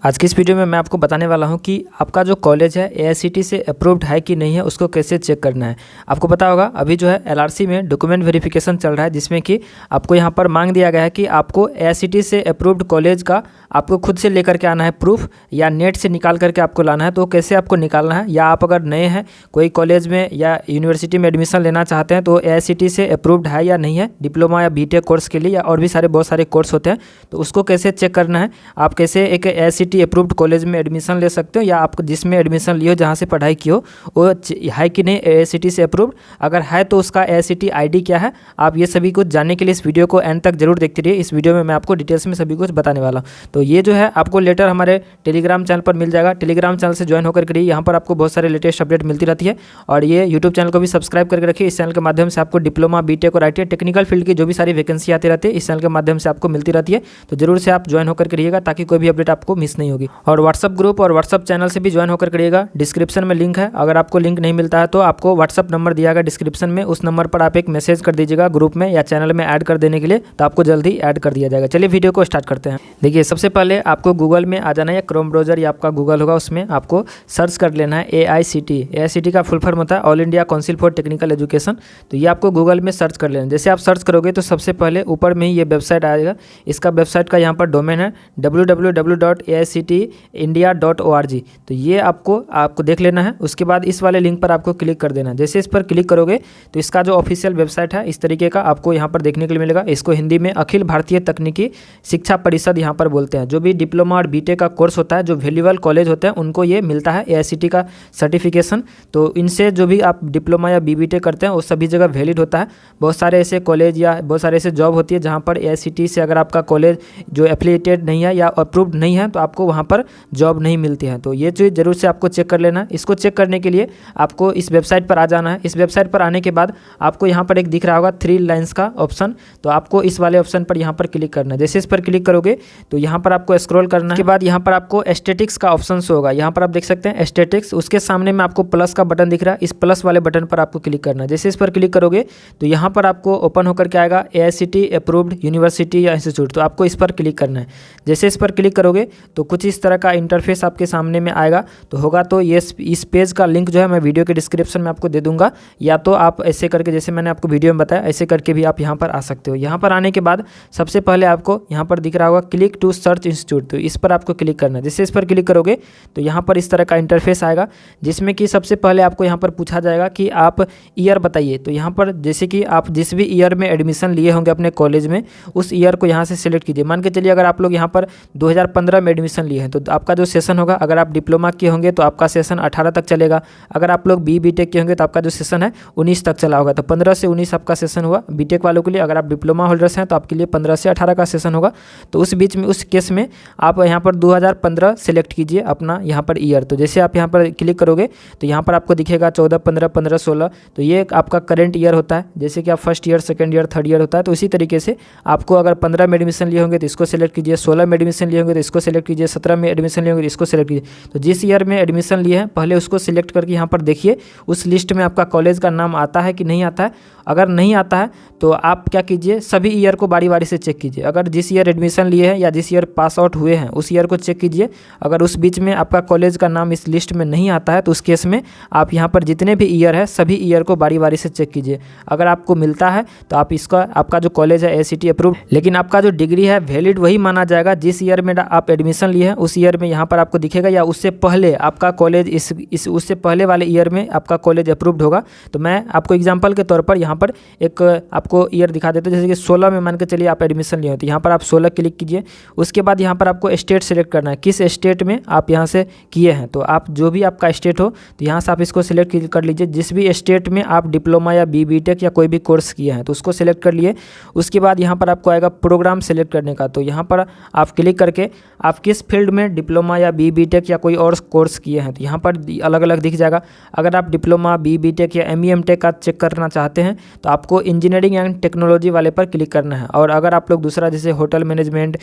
आज की इस वीडियो में मैं आपको बताने वाला हूं कि आपका जो कॉलेज है एआईसीटी से अप्रूव्ड है कि नहीं है, उसको कैसे चेक करना है। आपको पता होगा अभी जो है एलआरसी में डॉक्यूमेंट वेरिफिकेशन चल रहा है, जिसमें कि आपको यहां पर मांग दिया गया है कि आपको एआईसीटी से अप्रूव्ड कॉलेज का आपको खुद से लेकर के आना है प्रूफ, या नेट से निकाल करके आपको लाना है। तो कैसे आपको निकालना है, या आप अगर नए हैं कोई कॉलेज में या यूनिवर्सिटी में एडमिशन लेना चाहते हैं तो एआईसीटी से अप्रूव्ड है या नहीं है, डिप्लोमा या बीटेक कोर्स के लिए या और भी बहुत सारे कोर्स होते हैं, तो उसको कैसे चेक करना है। आप कैसे एक एआईसीटी अप्रूव्ड कॉलेज में एडमिशन ले सकते हो, या आप जिसमें एडमिशन लियो जहाँ से पढ़ाई की हो वो है कि नहीं एआईसीटी से अप्रूव्ड, अगर है तो उसका एआईसीटी आईडी क्या है। आप ये सभी कुछ जानने के लिए इस वीडियो को एंड तक जरूर देखते रहिए। इस वीडियो में मैं आपको डिटेल्स में सभी कुछ बताने वाला हूँ। तो ये जो है आपको लेटर हमारे टेलीग्राम चैनल पर मिल जाएगा। टेलीग्राम चैनल से ज्वाइन होकर करिए, यहाँ पर आपको बहुत सारे लेटेस्ट अपडेट मिलती रहती है। और ये यूट्यूब चैनल को भी सब्सक्राइब करके रखिए। इस चैनल के माध्यम से आपको डिप्लोमा बीटेक और आईटीआई टेक्निकल फील्ड की जो भी सारी वैकेंसी आती रहती है इस चैनल के माध्यम से आपको मिलती रहती है। तो जरूर से आप ज्वाइन होकर करिएगा ताकि कोई भी अपडेट आपको मिस नहीं होगी। और व्हाट्सअप ग्रुप और व्हाट्सअप चैनल से भी ज्वाइन होकर करिएगा। डिस्क्रिप्शन में लिंक है, अगर आपको लिंक नहीं मिलता है तो आपको व्हाट्सअप नंबर दिया गया डिस्क्रिप्शन में, उस नंबर पर आप एक मैसेज कर दीजिएगा ग्रुप में या चैनल में ऐड कर देने के लिए, तो आपको जल्दी ऐड कर दिया जाएगा। चलिए वीडियो को स्टार्ट करते हैं। देखिए सबसे पहले आपको गूगल में आ जाना है, क्रोम ब्राउजर या आपका गूगल होगा, उसमें आपको सर्च कर लेना है एआईसीटी। एआईसीटी का फुल फॉर्म होता है all India council for technical education. तो ये आपको गूगल में सर्च कर लेना है। जैसे आप सर्च करोगे तो सबसे पहले ऊपर में ही ये वेबसाइट आएगा। इसका वेबसाइट का यहाँ पर डोमेन है www.aictindia.org। तो ये आपको देख लेना है। उसके बाद इस वाले लिंक पर आपको क्लिक कर देना है। जैसे इस पर क्लिक करोगे तो इसका जो ऑफिशियल वेबसाइट है इस तरीके का आपको यहाँ पर देखने के लिए मिलेगा। इसको हिंदी में अखिल भारतीय तकनीकी शिक्षा परिषद यहाँ पर बोलते हैं। जो भी डिप्लोमा और बीटेक का कोर्स होता है, जो वैल्यूएबल कॉलेज होते हैं, उनको ये मिलता है एआईसीटी का सर्टिफिकेशन। तो इनसे जो भी आप डिप्लोमा या बीटेक करते हैं वो सभी जगह वैलिड होता है। बहुत सारे ऐसे कॉलेज या बहुत सारे ऐसे जॉब होती है जहाँ पर एआईसीटी से अगर आपका कॉलेज जो एफिलिएटेड नहीं है या अप्रूव्ड नहीं है तो आपको वहाँ पर जॉब नहीं मिलती है। तो ये चीज़ जरूर से आपको चेक कर लेना है। इसको चेक करने के लिए आपको इस वेबसाइट पर आ जाना है। इस वेबसाइट पर आने के बाद आपको यहाँ पर एक दिख रहा होगा 3 लाइन्स का ऑप्शन, तो आपको इस वाले ऑप्शन पर यहाँ पर क्लिक करना है। जैसे इस पर क्लिक करोगे तो यहाँ पर आपको स्क्रॉल करना है। उसके बाद यहाँ पर आपको एस्थेटिक्स का ऑप्शन शो होगा। यहाँ पर आप देख सकते हैं एस्थेटिक्स, उसके सामने में आपको प्लस का बटन दिख रहा है। इस प्लस वाले बटन पर आपको क्लिक करना है। जैसे इस पर क्लिक करोगे तो यहाँ पर आपको ओपन होकर के आएगा एआईसीटी अप्रूव्ड यूनिवर्सिटी या इंस्टीट्यूट। तो आपको इस पर क्लिक करना है। जैसे इस पर क्लिक करोगे तो कुछ इस तरह का इंटरफेस आपके सामने में आएगा। तो होगा तो ये इस पेज का लिंक जो है मैं वीडियो के डिस्क्रिप्शन में आपको दे दूंगा, या तो आप ऐसे करके जैसे मैंने आपको वीडियो में बताया ऐसे करके भी आप यहाँ पर आ सकते हो। यहाँ पर आने के बाद सबसे पहले आपको यहाँ पर दिख रहा होगा क्लिक टू सर्च इंस्टीट्यूट। तो इस पर आपको क्लिक करना है। जैसे इस पर क्लिक करोगे तो यहाँ पर इस तरह का इंटरफेस आएगा, जिसमें कि सबसे पहले आपको यहाँ पर पूछा जाएगा कि आप ईयर बताइए। तो यहाँ पर जैसे कि आप जिस भी ईयर में एडमिशन लिए होंगे अपने कॉलेज में उस ईयर को यहाँ से सिलेक्ट कीजिए। मान के चलिए अगर आप लोग यहाँ पर 2015 में एडमिशन लिए हैं तो आपका जो सेशन होगा, अगर आप डिप्लोमा किए होंगे तो आपका सेशन 18 तक चलेगा। अगर आप लोग बीटेक किए होंगे तो आपका जो सेशन है 19 तक चला होगा। तो 15 से 19 आपका सेशन हुआ बीटेक वालों के लिए। अगर आप डिप्लोमा होल्डर्स हैं तो आपके लिए 15 से 18 का सेशन होगा। तो उस बीच में उस केस में आप यहाँ पर 2015 सेलेक्ट कीजिए अपना यहाँ पर ईयर। तो जैसे आप यहाँ पर क्लिक करोगे तो यहाँ पर आपको दिखेगा 14, 15, 15, 16। तो ये आपका करंट ईयर होता है। जैसे कि आप first year, second year, third year होता है। तो इसी तरीके से आपको अगर 15 में एडमिशन लिए होंगे तो इसको सेलेक्ट कीजिए, 16 में एडमिशन लिए होंगे तो इसको सेलेक्ट कीजिए, 17 में एडमिशन लिए होंगे तो इसको सेलेक्ट कीजिए। तो जिस ईयर में एडमिशन लिए हैं पहले उसको सिलेक्ट करके यहाँ पर देखिए उस लिस्ट में आपका कॉलेज का नाम आता है कि नहीं आता है। अगर नहीं आता है तो आप क्या कीजिए, सभी ईयर को बारी बारी से चेक कीजिए। अगर जिस ईयर एडमिशन लिए हैं या जिस ईयर पास आउट हुए हैं उस ईयर को चेक कीजिए। अगर उस बीच में आपका कॉलेज का नाम इस लिस्ट में नहीं आता है तो उस केस में आप यहाँ पर जितने भी ईयर है सभी ईयर को बारी बारी से चेक कीजिए। अगर आपको मिलता है तो आप इसका आपका जो कॉलेज है एआईसीटी अप्रूव्ड, लेकिन आपका जो डिग्री है वैलिड वही माना जाएगा जिस ईयर में आप एडमिशन लिए हैं उस ईयर में यहाँ पर आपको दिखेगा, या उससे पहले आपका कॉलेज इस उससे पहले वाले ईयर में आपका कॉलेज अप्रूव्ड होगा। तो मैं आपको एग्जांपल के तौर पर यहाँ पर एक आपको ईयर दिखा देता हूँ। जैसे कि 16 में मान के चलिए आप एडमिशन लिए हो तो यहाँ पर आप 16 क्लिक कीजिए। उसके बाद यहाँ पर आपको स्टेट सेलेक्ट करना है, किस स्टेट में आप यहाँ से किए हैं। तो आप जो भी आपका स्टेट हो तो यहाँ से आप इसको सिलेक्ट कर लीजिए। जिस भी स्टेट में आप डिप्लोमा या बीटेक या कोई भी कोर्स किए हैं तो उसको सिलेक्ट कर लिए। उसके बाद यहाँ पर आपको आएगा प्रोग्राम सेलेक्ट करने का। तो यहाँ पर आप क्लिक करके आप किस फील्ड में डिप्लोमा या बीटेक या कोई और कोर्स किए हैं तो यहाँ पर अलग अलग दिख जाएगा। अगर आप डिप्लोमा बीटेक या एमटेक का चेक करना चाहते हैं तो आपको इंजीनियरिंग एंड टेक्नोलॉजी वाले पर क्लिक करना है। और अगर आप लोग दूसरा जैसे होटल मैनेजमेंट,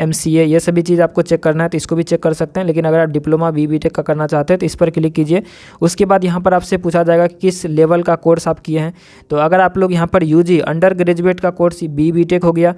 MCA ये सभी चीज़ आपको चेक करना है तो इसको भी चेक कर सकते हैं। लेकिन अगर आप डिप्लोमा बीटेक का करना चाहते हैं तो इस पर क्लिक कीजिए। उसके बाद यहाँ पर आपसे पूछा जाएगा कि किस लेवल का कोर्स आप किए हैं। तो अगर आप लोग यहाँ पर UG अंडर ग्रेजुएट का कोर्स बीटेक हो गया,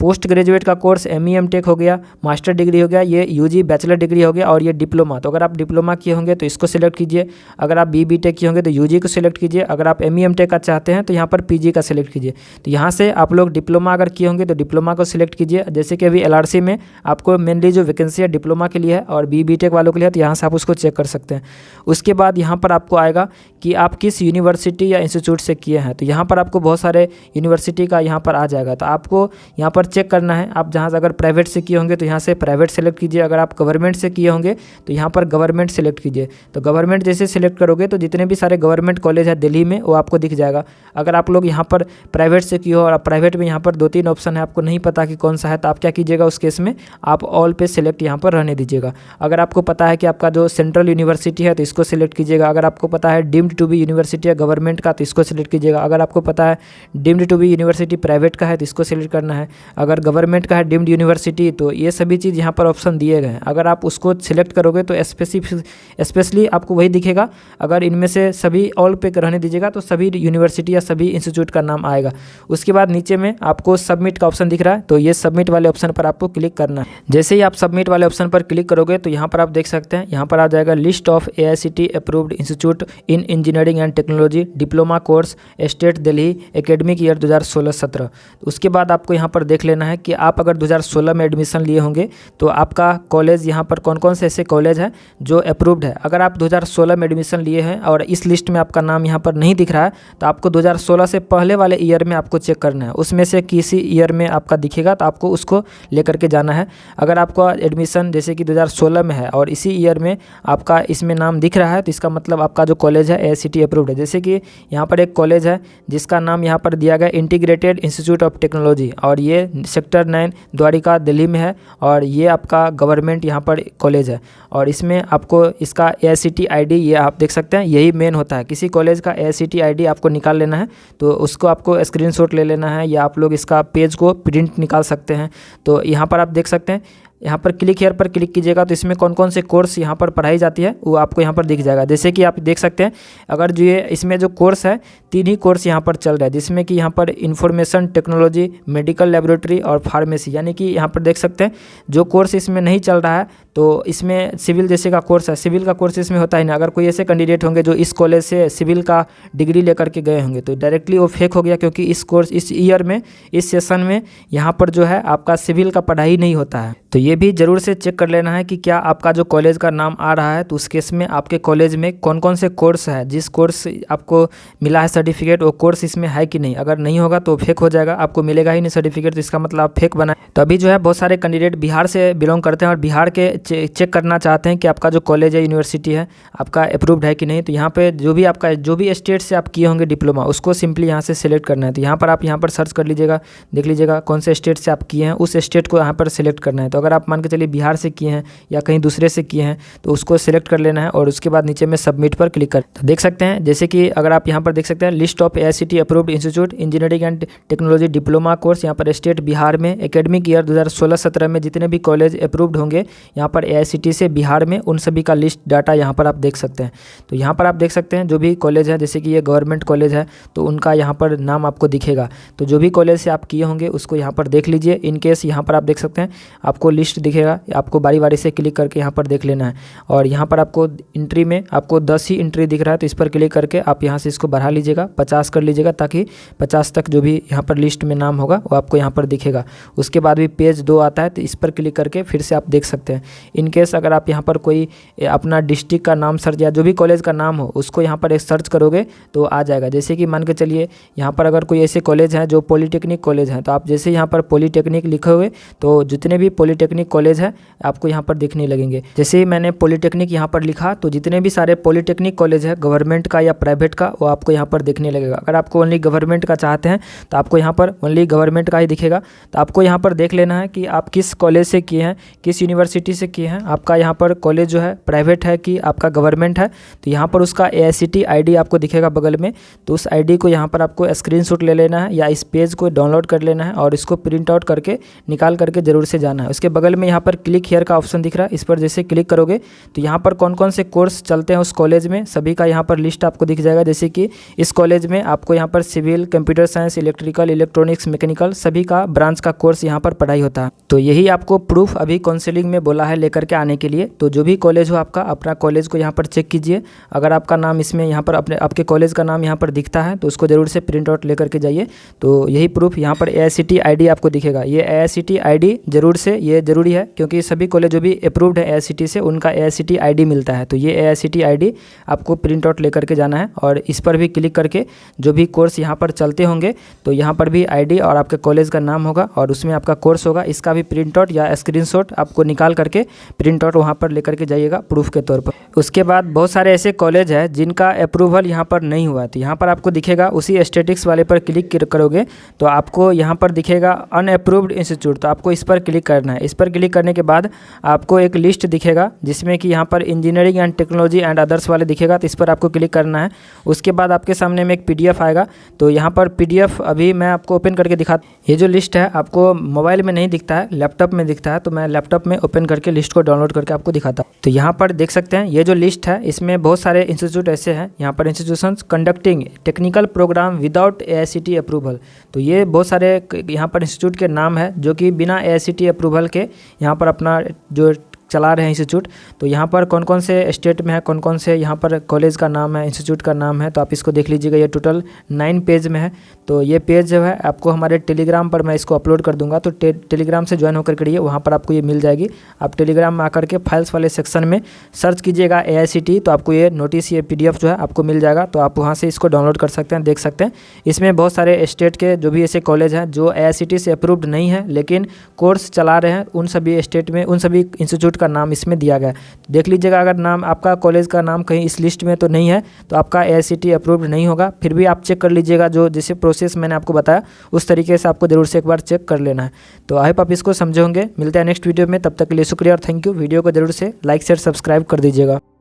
पोस्ट ग्रेजुएट का कोर्स MEM टेक हो गया, मास्टर डिग्री हो गया, ये यूजी बैचलर डिग्री हो गया और ये डिप्लोमा। तो अगर आप डिप्लोमा किए होंगे तो इसको सिलेक्ट कीजिए, अगर आप BBTech किए होंगे तो यूजी को सिलेक्ट कीजिए, अगर आप MEM का चाहते हैं तो यहाँ पर PG का सिलेक्ट कीजिए। तो यहाँ से आप लोग डिप्लोमा अगर किए होंगे तो डिप्लोमा को सिलेक्ट कीजिए। जैसे कि अभी LRC में आपको मेनली जो वैकेंसी है डिप्लोमा के लिए है और BBTech वालों के लिए है, तो यहाँ से आप उसको चेक कर सकते हैं। उसके बाद यहाँ पर आपको आएगा कि आप किस यूनिवर्सिटी या इंस्टीट्यूट से किए हैं। तो यहाँ पर आपको बहुत सारे यूनिवर्सिटी का यहाँ पर आ जाएगा, तो आपको यहाँ पर चेक करना है। आप जहाँ से अगर प्राइवेट से किए होंगे तो यहाँ से प्राइवेट सेलेक्ट कीजिए, अगर आप गवर्नमेंट से किए होंगे तो यहाँ पर गवर्नमेंट सेलेक्ट कीजिए। तो गवर्नमेंट जैसे सिलेक्ट करोगे तो जितने भी सारे गवर्नमेंट कॉलेज है दिल्ली में वो आपको दिख जाएगा। अगर आप लोग यहाँ पर प्राइवेट से किए हो और प्राइवेट में यहाँ पर 2-3 ऑप्शन है, आपको नहीं पता कि कौन सा है, तो आप क्या कीजिएगा उस केस में आप ऑल पे सिलेक्ट यहाँ पर रहने दीजिएगा। अगर आपको पता है कि आपका जो सेंट्रल यूनिवर्सिटी है तो इसको सिलेक्ट कीजिएगा। अगर आपको पता है डीम्ड टू बी यूनिवर्सिटी है गवर्नमेंट का तो इसको सिलेक्ट कीजिएगा। अगर आपको पता है deemed to be university private का है तो इसको सिलेक्ट करना है। अगर गवर्नमेंट का है डीम्ड यूनिवर्सिटी तो ये सभी चीज़ यहाँ पर ऑप्शन दिए गए हैं। अगर आप उसको सिलेक्ट करोगे तो स्पेशली आपको वही दिखेगा। अगर इनमें से सभी ऑल पे रहने दीजिएगा तो सभी यूनिवर्सिटी या सभी इंस्टीट्यूट का नाम आएगा। उसके बाद नीचे में आपको सबमिट का ऑप्शन दिख रहा है, तो ये सबमिट वाले ऑप्शन पर आपको क्लिक करना है। जैसे ही आप सबमिट वाले ऑप्शन पर क्लिक करोगे तो यहाँ पर आप देख सकते हैं, यहाँ पर आ जाएगा list of AICTE approved institute in engineering and technology diploma course state Delhi academic year 2016-17। उसके बाद आपको यहाँ पर देख लेना है कि आप अगर 2016 में एडमिशन लिए होंगे तो आपका कॉलेज यहाँ पर कौन कौन से ऐसे कॉलेज हैं जो अप्रूव्ड है। अगर आप 2016 में एडमिशन लिए हैं और इस लिस्ट में आपका नाम यहाँ पर नहीं दिख रहा है तो आपको 2016 से पहले वाले ईयर में आपको चेक करना है, उसमें से किसी ईयर में आपका दिखेगा तो आपको उसको लेकर के जाना है। अगर आपका एडमिशन जैसे कि 2016 में है और इसी ईयर में आपका इसमें नाम दिख रहा है तो इसका मतलब आपका जो कॉलेज है AICTE अप्रूव्ड है। जैसे कि यहाँ पर एक कॉलेज है जिसका नाम यहाँ पर दिया गया इंटीग्रेटेड इंस्टीट्यूट ऑफ टेक्नोलॉजी और ये सेक्टर 9 द्वारिका दिल्ली में है और ये आपका गवर्नमेंट यहाँ पर कॉलेज है और इसमें आपको इसका AICTE ID ये आप देख सकते हैं, यही मेन होता है। किसी कॉलेज का AICTE ID आपको निकाल लेना है तो उसको आपको स्क्रीनशॉट ले लेना है या आप लोग इसका पेज को प्रिंट निकाल सकते हैं। तो यहाँ पर आप देख सकते हैं, यहाँ पर क्लिक हेयर पर क्लिक कीजिएगा तो इसमें कौन कौन से कोर्स यहाँ पर पढ़ाई जाती है वो आपको यहाँ पर दिख जाएगा। जैसे कि आप देख सकते हैं, अगर जो ये इसमें जो कोर्स है 3 ही कोर्स यहाँ पर चल रहा है, जिसमें कि यहाँ पर इंफॉर्मेशन टेक्नोलॉजी, मेडिकल लेबोरेटरी और फार्मेसी, यानी कि यहाँ पर देख सकते हैं जो कोर्स इसमें नहीं चल रहा है तो इसमें सिविल जैसे का कोर्स है, सिविल का कोर्स इसमें होता ही नहीं। अगर कोई ऐसे कैंडिडेट होंगे जो इस कॉलेज से सिविल का डिग्री लेकर के गए होंगे तो डायरेक्टली वो फेक हो गया, क्योंकि इस कोर्स इस ईयर में इस सेशन में यहाँ पर जो है आपका सिविल का पढ़ाई नहीं होता है। तो ये भी ज़रूर से चेक कर लेना है कि क्या आपका जो कॉलेज का नाम आ रहा है तो उस केस में आपके कॉलेज में कौन कौन से कोर्स है, जिस कोर्स आपको मिला है सर्टिफिकेट वो कोर्स इसमें है कि नहीं। अगर नहीं होगा तो फेक हो जाएगा, आपको मिलेगा ही नहीं सर्टिफिकेट, तो इसका मतलब आप फेक बना। तो अभी जो है बहुत सारे कैंडिडेट बिहार से बिलोंग करते हैं और बिहार के चेक करना चाहते हैं कि आपका जो कॉलेज है यूनिवर्सिटी है आपका अप्रूव्ड है कि नहीं। तो यहाँ पे जो भी स्टेट से आप किए होंगे डिप्लोमा उसको सिंपली यहाँ से सिलेक्ट करना है। तो यहाँ पर आप यहाँ पर सर्च कर लीजिएगा, देख लीजिएगा कौन से स्टेट से आप किए हैं, उस स्टेट को यहाँ पर सिलेक्ट करना है। तो अगर आप मान के चलिए बिहार से किए हैं या कहीं दूसरे से किए हैं तो उसको सिलेक्ट कर लेना है और उसके बाद नीचे में सबमिट पर क्लिक कर। तो देख सकते हैं जैसे कि अगर आप यहाँ पर देख सकते हैं list of AICTE approved institute engineering and technology diploma course, यहाँ पर स्टेट बिहार में एकेडमिक ईयर 2016-17 में जितने भी कॉलेज अप्रूव्ड होंगे यहाँ पर AICTE से बिहार में उन सभी का लिस्ट डाटा यहाँ पर आप देख सकते हैं। तो यहाँ पर आप देख सकते हैं जो भी कॉलेज है, जैसे कि ये गवर्नमेंट कॉलेज है तो उनका यहाँ पर नाम आपको दिखेगा। तो जो भी कॉलेज से आप किए होंगे उसको यहाँ पर देख लीजिए। इन केस यहाँ पर आप देख सकते हैं आपको लिस्ट दिखेगा, आपको बारी बारी से क्लिक करके यहाँ पर देख लेना है। और यहाँ पर आपको एंट्री में आपको 10 ही एंट्री दिख रहा है तो इस पर क्लिक करके आप यहाँ से इसको बढ़ा लीजिएगा, 50 कर लीजिएगा, ताकि 50 तक जो भी यहाँ पर लिस्ट में नाम होगा वो आपको यहाँ पर दिखेगा। उसके बाद भी पेज 2 आता है तो इस पर क्लिक करके फिर से आप देख सकते हैं। इन केस अगर आप यहाँ पर कोई अपना डिस्ट्रिक्ट का नाम सर्च या जो भी कॉलेज का नाम हो उसको यहाँ पर एक सर्च करोगे तो आ जाएगा। जैसे कि मान के चलिए यहाँ पर अगर कोई ऐसे कॉलेज हैं जो पॉलीटेक्निक कॉलेज हैं तो आप जैसे यहाँ पर पॉलीटेक्निक लिखोगे तो जितने भी पॉलीटेक्निक कॉलेज हैं आपको यहाँ पर दिखने लगेंगे। जैसे ही मैंने पॉलीटेक्निक यहाँ पर लिखा तो जितने भी सारे पॉलीटेक्निक कॉलेज है गवर्नमेंट का या प्राइवेट का वो आपको यहाँ पर दिखने लगेगा। अगर आपको ओनली गवर्नमेंट का चाहते हैं तो आपको यहाँ पर ओनली गवर्नमेंट का ही दिखेगा। तो आपको यहाँ पर देख लेना है कि आप किस कॉलेज से किए हैं, किस यूनिवर्सिटी से किए हैं, आपका यहाँ पर कॉलेज जो है प्राइवेट है कि आपका गवर्नमेंट है। तो यहाँ पर उसका AICTE ID आपको दिखेगा बगल में, तो उस ID को यहाँ पर आपको स्क्रीनशॉट ले लेना है या इस पेज को डाउनलोड कर लेना है और इसको प्रिंट आउट करके निकाल करके ज़रूर से जाना है। उसके बगल में यहाँ पर क्लिक हियर का ऑप्शन दिख रहा है, इस पर जैसे क्लिक करोगे तो यहाँ पर कौन कौन से कोर्स चलते हैं उस कॉलेज में सभी का यहाँ पर लिस्ट आपको दिख जाएगा। जैसे कि इस कॉलेज में आपको यहाँ पर civil, computer science, electrical, electronics, mechanical सभी का ब्रांच का कोर्स यहाँ पर पढ़ाई होता है। तो यही आपको प्रूफ अभी काउंसलिंग में बोला है लेकर के आने के लिए। तो जो भी कॉलेज हो आपका, अपना कॉलेज को यहाँ पर चेक कीजिए। अगर आपका नाम इसमें यहाँ पर आपके कॉलेज का नाम यहाँ पर दिखता है तो उसको ज़रूर से प्रिंट आउट लेकर के जाइए। तो यही प्रूफ यहाँ पर AICTE ID आपको दिखेगा। ये AICTE ID जरूर से ये ज़रूरी है, क्योंकि सभी कॉलेज जो भी अप्रूव्ड है AICTE से उनका AICTE ID मिलता है। तो ये AICTE ID आपको प्रिंट आउट लेकर के जाना है और इस पर भी क्लिक करके जो भी कोर्स यहाँ पर चलते होंगे तो यहाँ पर भी ID और आपके कॉलेज का नाम होगा और उसमें आपका कोर्स होगा, इसका भी प्रिंट आउट या स्क्रीनशॉट आपको निकाल करके प्रिंट आउट वहाँ पर लेकर के जाइएगा प्रूफ के तौर पर। उसके बाद बहुत सारे ऐसे कॉलेज हैं जिनका अप्रूवल यहाँ पर नहीं हुआ, तो यहाँ पर आपको दिखेगा उसी स्टैटिक्स वाले पर क्लिक करोगे तो आपको यहाँ पर दिखेगा अनअप्रूव्ड इंस्टीट्यूट, तो आपको इस पर क्लिक करना है। इस पर क्लिक करने के बाद आपको एक लिस्ट दिखेगा जिसमें कि यहाँ पर engineering and technology and others वाले दिखेगा, तो इस पर आपको क्लिक करना है। उसके बाद आपके सामने में एक PDF आएगा, तो यहाँ पर PDF अभी मैं आपको ओपन करके दिखाता हूँ। ये जो लिस्ट है आपको मोबाइल में नहीं दिखता है, लैपटॉप में दिखता है, तो मैं लैपटॉप में ओपन करके लिस्ट को डाउनलोड करके आपको दिखाता हूँ। तो यहाँ पर देख सकते हैं ये जो लिस्ट है इसमें बहुत सारे इंस्टीट्यूट ऐसे हैं, यहाँ पर institutions conducting technical program without AICTE approval. तो ये बहुत सारे यहाँ पर इंस्टीट्यूट के नाम है जो कि बिना AICTE अप्रूवल के यहाँ पर अपना जो चला रहे हैं इंस्टीट्यूट। तो यहाँ पर कौन कौन से स्टेट में है, कौन कौन से यहाँ पर कॉलेज का नाम है, इंस्टीट्यूट का नाम है, तो आप इसको देख लीजिएगा। ये टोटल 9 पेज में है। तो ये पेज जो है आपको हमारे टेलीग्राम पर मैं इसको अपलोड कर दूंगा, तो टेलीग्राम से ज्वाइन होकर करिए, वहाँ पर आपको ये मिल जाएगी। आप टेलीग्राम में आकर के फाइल्स वाले सेक्शन में सर्च कीजिएगा AICTE, तो आपको ये नोटिस, ये PDF जो है आपको मिल जाएगा। तो आप वहाँ से इसको डाउनलोड कर सकते हैं, देख सकते हैं। इसमें बहुत सारे स्टेट के जो भी ऐसे कॉलेज हैं जो AICTE से अप्रूव्ड नहीं है लेकिन कोर्स चला रहे हैं, उन सभी स्टेट में उन सभी इंस्टीट्यूट का नाम इसमें दिया गया है। देख लीजिएगा, अगर नाम आपका कॉलेज का नाम कहीं इस लिस्ट में तो नहीं है तो आपका AICTE अप्रूव्ड नहीं होगा। फिर भी आप चेक कर लीजिएगा, जो जैसे प्रोसेस मैंने आपको बताया उस तरीके से आपको जरूर से एक बार चेक कर लेना है। तो आई होप आप इसको समझे होंगे। मिलते हैं नेक्स्ट वीडियो में, तब तक के लिए शुक्रिया और थैंक यू। वीडियो को जरूर से लाइक शेयर सब्सक्राइब कर दीजिएगा।